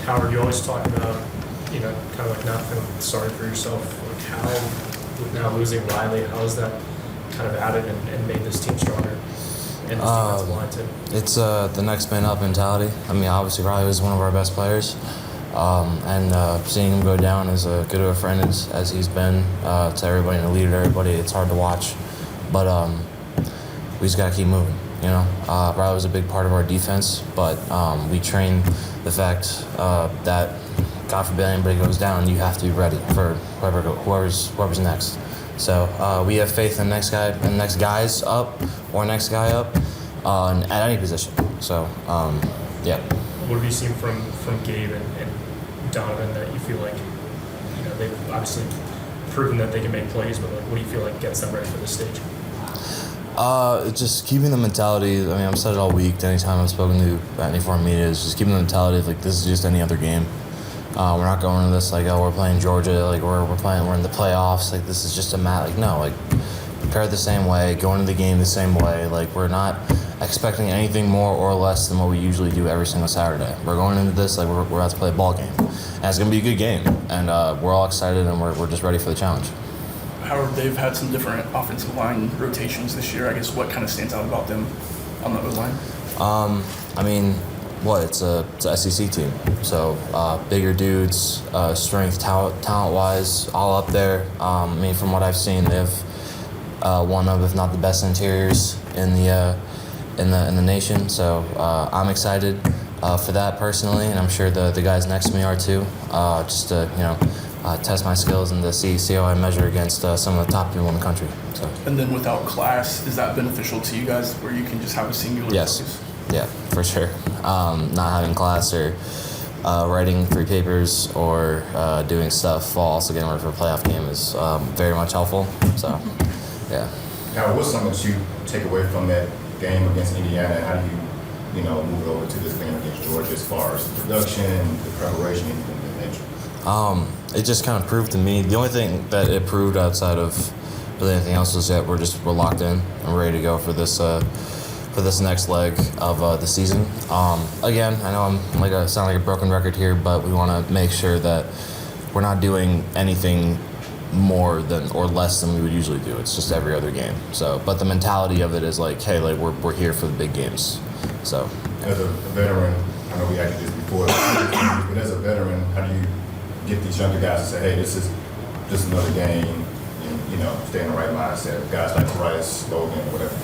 Howard, you always talk about, kind of like not feeling sorry for yourself. Like how, with now losing Riley, how has that kind of added and made this team stronger? And this defensive line too. It's the next man up mentality. I mean, obviously Riley was one of our best players. And seeing him go down as good of a friend as he's been to everybody and a leader to everybody, it's hard to watch. But we just got to keep moving, Riley was a big part of our defense, but we train the fact that, God forbid anybody goes down, you have to be ready for whoever's next. So we have faith in the next guys up or next guy up at any position. So, yeah. What have you seen from Gabe and Donovan that you feel like, they've obviously proven that they can make plays, but like, what do you feel like gets them ready for this stage? Just keeping the mentality. I mean, I've said it all week. Anytime I've spoken to any foreign media, is just keeping the mentality of like this is just any other game. We're not going into this like, oh, we're playing Georgia, like we're in the playoffs, like this is just a match. Like no, like prepare the same way, go into the game the same way. Like we're not expecting anything more or less than what we usually do every single Saturday. We're going into this like we're about to play a ball game, and it's gonna be a good game, and we're all excited and we're just ready for the challenge. Howard, they've had some different offensive line rotations this year. I guess what kind of stands out about them on the O-line? I mean, it's a SEC team, so bigger dudes, strength, talent-wise, all up there. I mean, from what I've seen, they have one of, if not the best interiors in the nation. So I'm excited for that personally, and I'm sure the guys next to me are too. Just to test my skills and to see how I measure against some of the top people in the country. So. And then without class, is that beneficial to you guys, where you can just have a singular focus? Yeah, for sure. Not having class or writing 3 papers or doing stuff while also getting ready for a playoff game is very much helpful. So, yeah. Now, what's something that you take away from that game against Indiana, and how do you, move it over to this game against Georgia as far as the production, the preparation, anything of that nature? It just kind of proved to me, the only thing that it proved outside of really anything else was that we're locked in and ready to go for this next leg of the season. Again, I know I sound like a broken record here, but we want to make sure that we're not doing anything more than or less than we would usually do. It's just every other game. So, but the mentality of it is like, hey, like we're here for the big games. So, as a veteran, I know we had this before, but as a veteran, how do you get these younger guys to say, hey, this is just another game, and stay in the right mindset? Guys like Rice, Logan, whatever.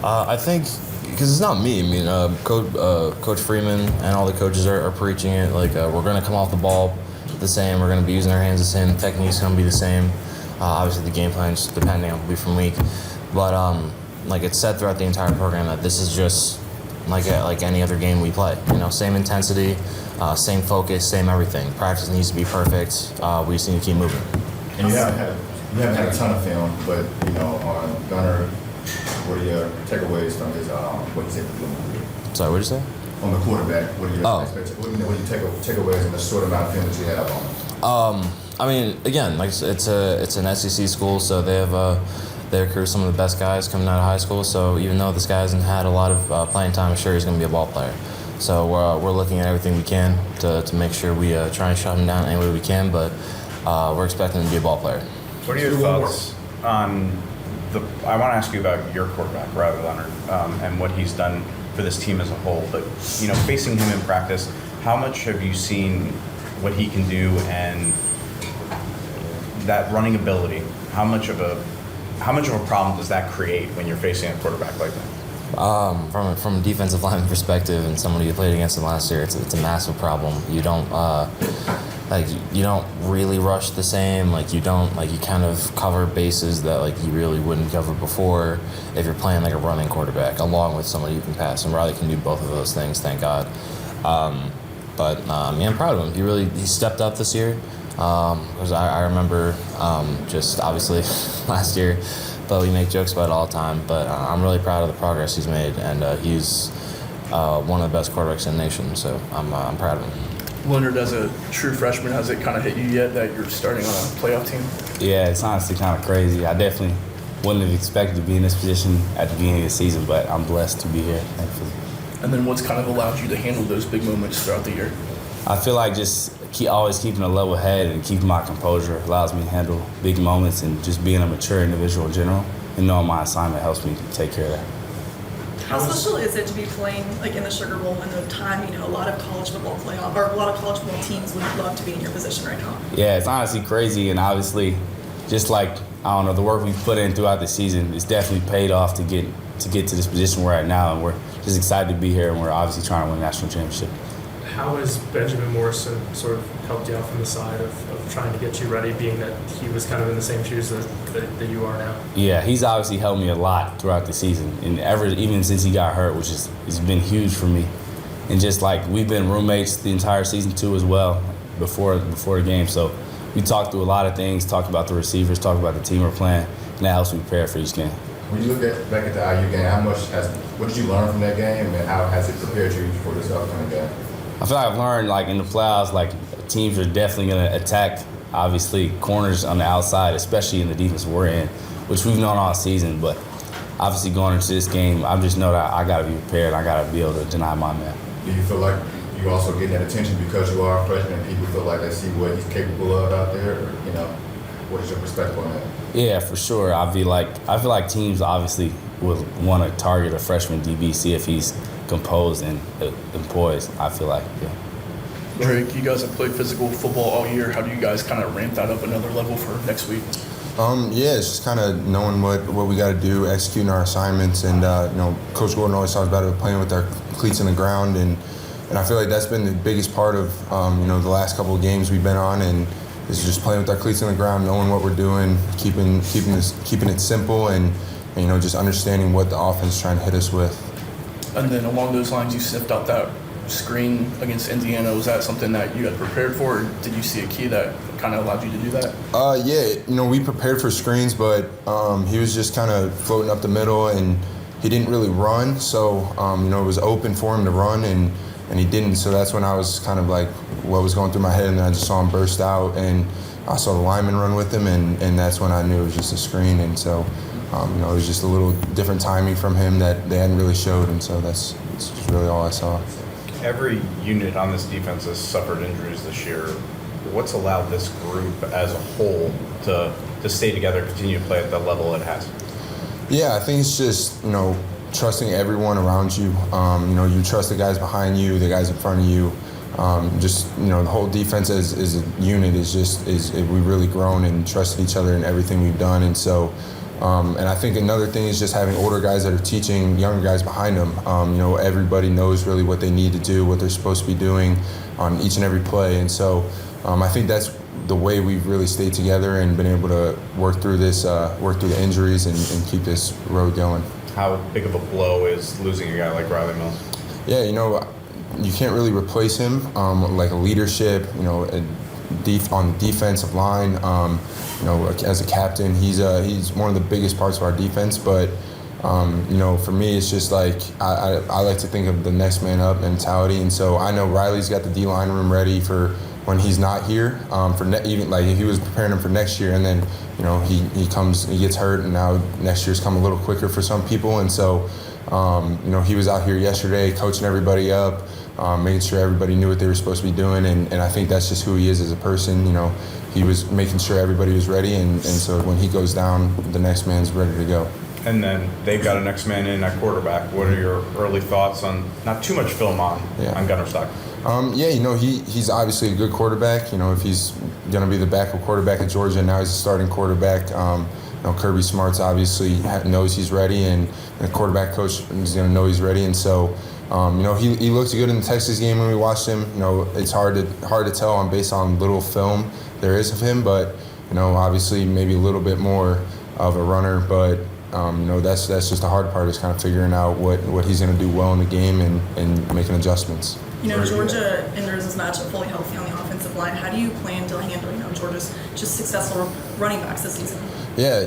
I think. Because it's not me. I mean, Coach Freeman and all the coaches are preaching it. Like, we're going to come off the ball the same. We're going to be using our hands the same. The technique's going to be the same. Obviously, the game plan's depending on week from week. But, it's said throughout the entire program that this is just like any other game we play. Same intensity, same focus, same everything. Practice needs to be perfect. We just need to keep moving. And you haven't had a ton of film, but, on Gunner, what are your takeaways from his what he said? Sorry, what did you say? On the quarterback, what are your expectations? What are your takeaways in the short amount of film that you have on him? I mean, again, it's an SEC school, so they recruit some of the best guys coming out of high school. So even though this guy hasn't had a lot of playing time, I'm sure he's going to be a ball player. So we're looking at everything we can to make sure we try and shut him down any way we can. But we're expecting him to be a ball player. What are your thoughts on? I want to ask you about your quarterback, rather Leonard, and what he's done for this team as a whole. But facing him in practice, how much have you seen what he can do and that running ability? How much of a problem does that create when you're facing a quarterback like that? From a defensive lineman perspective, and somebody who played against him last year, it's a massive problem. You don't you don't really rush the same. You kind of cover bases that you really wouldn't cover before if you're playing a running quarterback, along with somebody who can pass. And Riley can do both of those things, thank God. I'm proud of him. He stepped up this year. Because I remember just obviously last year, but we make jokes about it all the time. But I'm really proud of the progress he's made, and he's one of the best quarterbacks in the nation. So I'm proud of him. Leonard, as a true freshman, has it kind of hit you yet that you're starting on a playoff team? Yeah, it's honestly kind of crazy. I definitely wouldn't have expected to be in this position at the beginning of the season, but I'm blessed to be here, thankfully. And then what's kind of allowed you to handle those big moments throughout the year? I feel like just always keeping a level head and keeping my composure allows me to handle big moments, and just being a mature individual in general and knowing my assignment helps me take care of that. How special is it to be playing like in the Sugar Bowl in a time, a lot of college football playoff or a lot of college football teams would love to be in your position right now? Yeah, it's honestly crazy, and obviously, just like the work we've put in throughout the season, it's definitely paid off to get to this position we're at now, and we're just excited to be here, and we're obviously trying to win a national championship. How has Benjamin Morrison sort of helped you out from the side of trying to get you ready, being that he was kind of in the same shoes that you are now? Yeah, he's obviously helped me a lot throughout the season, and even since he got hurt, which has been huge for me. And just like we've been roommates the entire season too as well before the game, so we talked through a lot of things, talked about the receivers, talked about the team we're playing, and that helps me prepare for each game. When you look back at the IU game, what did you learn from that game, and how has it prepared you for this upcoming game? I feel like I've learned, like, in the playoffs, like, teams are definitely going to attack, obviously, corners on the outside, especially in the defense we're in, which we've known all season. But obviously going into this game, I just know that I got to be prepared. I got to be able to deny my man. Do you feel like you also getting that attention because you are a freshman and people feel like they see what he's capable of out there? Or, what is your perspective on that? Yeah, for sure. I feel like teams obviously would want to target a freshman DB, see if he's composed and poised, I feel like, yeah. Drayk, you guys have played physical football all year. How do you guys kind of ramp that up another level for next week? Yeah, it's just kind of knowing what we got to do, executing our assignments, and Coach Gordon always talks about it, playing with our cleats in the ground, and I feel like that's been the biggest part of the last couple of games we've been on, and it's just playing with our cleats in the ground, knowing what we're doing, keeping it simple, and just understanding what the offense is trying to hit us with. And then along those lines, you sniffed out that screen against Indiana. Was that something that you had prepared for, or did you see a key that kind of allowed you to do that? Yeah, we prepared for screens, but he was just kind of floating up the middle, and he didn't really run. So, it was open for him to run, and he didn't. So that's when I was kind of like, what was going through my head, and then I just saw him burst out, and I saw the lineman run with him, and that's when I knew it was just a screen. And so, it was just a little different timing from him that they hadn't really showed, and so that's just really all I saw. Every unit on this defense has suffered injuries this year. What's allowed this group as a whole to stay together, continue to play at the level it has? Yeah, I think it's just, trusting everyone around you. You trust the guys behind you, the guys in front of you. The whole defense as a unit is we've really grown and trusted each other in everything we've done. And so, and I think another thing is just having older guys that are teaching younger guys behind them. Everybody knows really what they need to do, what they're supposed to be doing on each and every play. And so I think that's the way we've really stayed together and been able to work through the injuries and keep this road going. How big of a blow is losing a guy like Riley Mills? Yeah, you can't really replace him, like a leadership, on the defensive line. As a captain, he's one of the biggest parts of our defense. But for me, it's just like I like to think of the next man up mentality, and so I know Riley's got the D-line room ready for when he's not here. Even like if he was preparing him for next year, and then he gets hurt, and now next year's come a little quicker for some people, and so he was out here yesterday coaching everybody up, making sure everybody knew what they were supposed to be doing, and I think that's just who he is as a person. He was making sure everybody was ready, and so when he goes down, the next man's ready to go. And then they've got a next man in at quarterback. What are your early thoughts on, not too much film on Gunner Stockton? He's obviously a good quarterback. If he's going to be the backup quarterback at Georgia, now he's a starting quarterback. Kirby Smart's obviously knows he's ready, and the quarterback coach is going to know he's ready. And so, he looked good in the Texas game when we watched him. It's hard to tell based on little film there is of him, but obviously maybe a little bit more of a runner. But that's just the hard part, is kind of figuring out what he's going to do well in the game and making adjustments. Georgia enters this matchup fully healthy on the offensive line. How do you plan to handle, Georgia's just successful running backs this season? Yeah,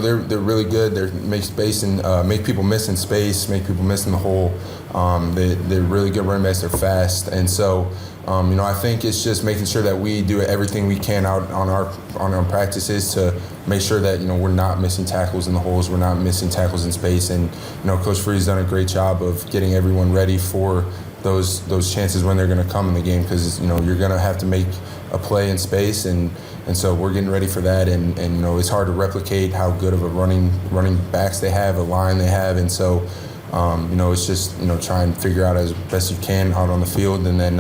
they're really good. They make space and make people miss in space, make people miss in the hole. They're really good running backs. They're fast, and so I think it's just making sure that we do everything we can out on our practices to make sure that we're not missing tackles in the holes, we're not missing tackles in space, and Coach Free's done a great job of getting everyone ready for those chances when they're going to come in the game, because you're going to have to make a play in space, and so we're getting ready for that, and it's hard to replicate how good of a running backs they have, a line they have, and so it's just try and figure out as best you can out on the field, and then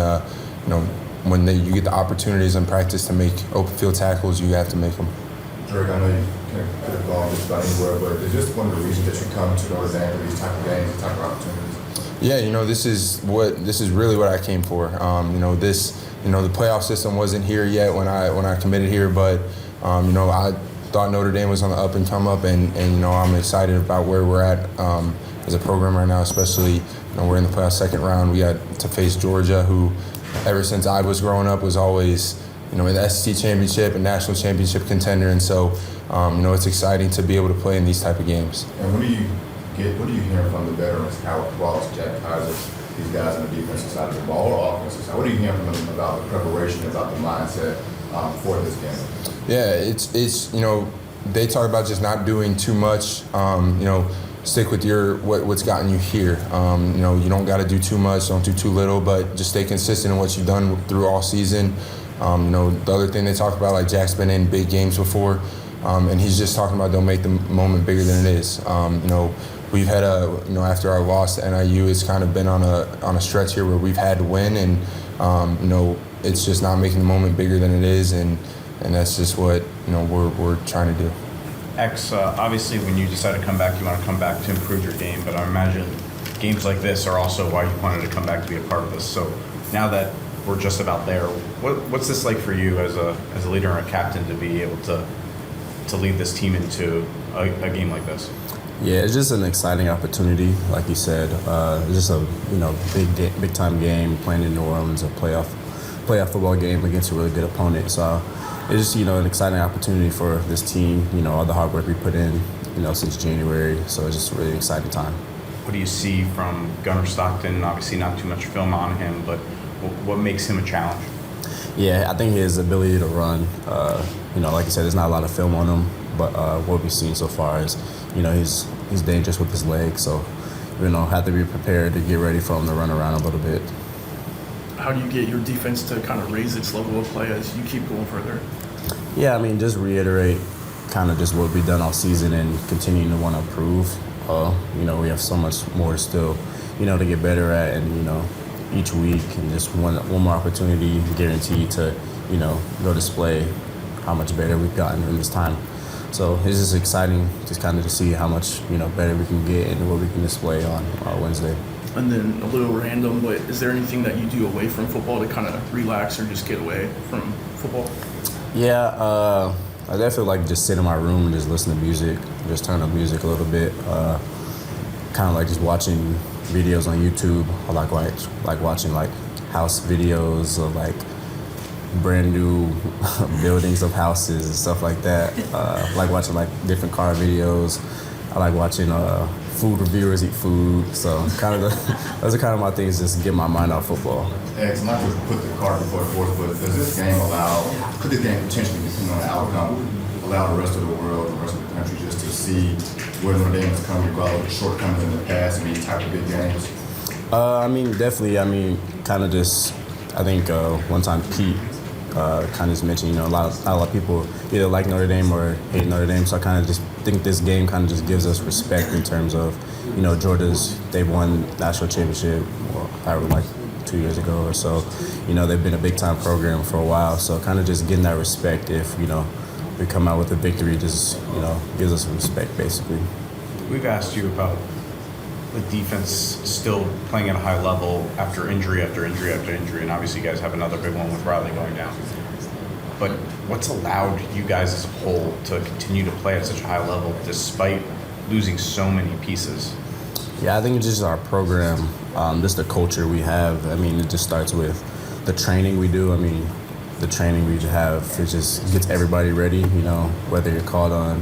when you get the opportunities in practice to make open field tackles, you have to make them. Drayk, I know you could have gone just about anywhere, but is this one of the reasons that you come to Notre Dame for these type of games, these type of opportunities? Yeah, this is really what I came for. The playoff system wasn't here yet when I committed here, but I thought Notre Dame was on the up and come up, and I'm excited about where we're at as a program right now. Especially we're in the playoff second round. We got to face Georgia, who ever since I was growing up was always in the SEC championship and national championship contender, and so it's exciting to be able to play in these type of games. And what are you hearing from the veterans, Howard Ross, Jack Kaiser, these guys on the defensive side of the ball or offensive side? What are you hearing from them about the preparation, about the mindset for this game? Yeah, it's they talk about just not doing too much. Stick with what's gotten you here. You don't got to do too much, don't do too little, but just stay consistent in what you've done through all season. The other thing they talk about, like Jack's been in big games before, and he's just talking about don't make the moment bigger than it is. We've had after our loss to NIU, it's kind of been on a stretch here where we've had to win, and it's just not making the moment bigger than it is, and that's just what we're trying to do. Obviously, when you decide to come back, you want to come back to improve your game, but I imagine games like this are also why you wanted to come back to be a part of this. So now that we're just about there, what's this like for you as a leader and a captain to be able to lead this team into a game like this? Yeah, it's just an exciting opportunity, like you said. It's just a big time game, playing in New Orleans, a playoff football game against a really good opponent. So it's just an exciting opportunity for this team. All the hard work we put in, since January. So it's just a really exciting time. What do you see from Gunner Stockton? Obviously, not too much film on him, but what makes him a challenge? Yeah, I think his ability to run. Like you said, there's not a lot of film on him, but what we've seen so far is, he's dangerous with his legs. So, have to be prepared to get ready for him to run around a little bit. How do you get your defense to kind of raise its level of play as you keep going further? Yeah, just reiterate kind of just what we've done all season and continuing to want to improve. We have so much more to still, to get better at, and, each week, and just one more opportunity guaranteed to, go display how much better we've gotten in this time. So it's just exciting just kind of to see how much, better we can get and what we can display on Wednesday. And then a little random, but is there anything that you do away from football to kind of relax or just get away from football? Yeah, I definitely like to just sit in my room and just listen to music, just turn up music a little bit. Kind of like just watching videos on YouTube. I like watching like house videos of like brand new buildings of houses and stuff like that. I like watching like different car videos. I like watching food reviewers eat food. So those are kind of my things, just get my mind off football. X, not to put the cart before the horse, but could this game potentially, depending on the outcome, allow the rest of the world, the rest of the country just to see where Notre Dame has come, regardless of the shortcomings in the past and these type of big games? Definitely. I think one time Pete kind of just mentioned, not a lot of people either like Notre Dame or hate Notre Dame. So I kind of just think this game kind of just gives us respect in terms of, they've won national championship, however, like 2 years ago or so. They've been a big time program for a while. So kind of just getting that respect if, we come out with a victory, just, gives us some respect basically. We've asked you about the defense still playing at a high level after injury after injury after injury, and obviously you guys have another big one with Riley going down. But what's allowed you guys as a whole to continue to play at such a high level despite losing so many pieces? Yeah, I think it's just our program, just the culture we have. It just starts with the training we do. The training we have, it just gets everybody ready, whether you're called on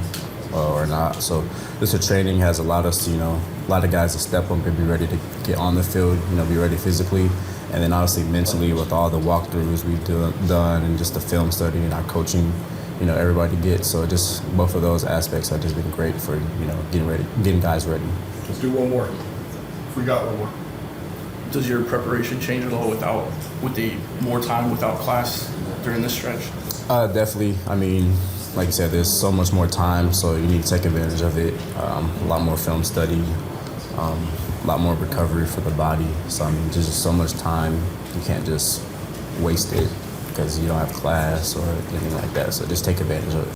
or not. So just the training has allowed us to, a lot of guys to step up and be ready to get on the field, be ready physically. And then obviously mentally with all the walkthroughs we've done and just the film study and our coaching, everybody gets. So just both of those aspects have just been great for, getting guys ready. Let's do one more. We got one more. Does your preparation change at all with the more time without class during this stretch? Definitely. I mean, like you said, there's so much more time, so you need to take advantage of it. A lot more film study, a lot more recovery for the body. So I mean, just so much time. You can't just waste it because you don't have class or anything like that. So just take advantage of it.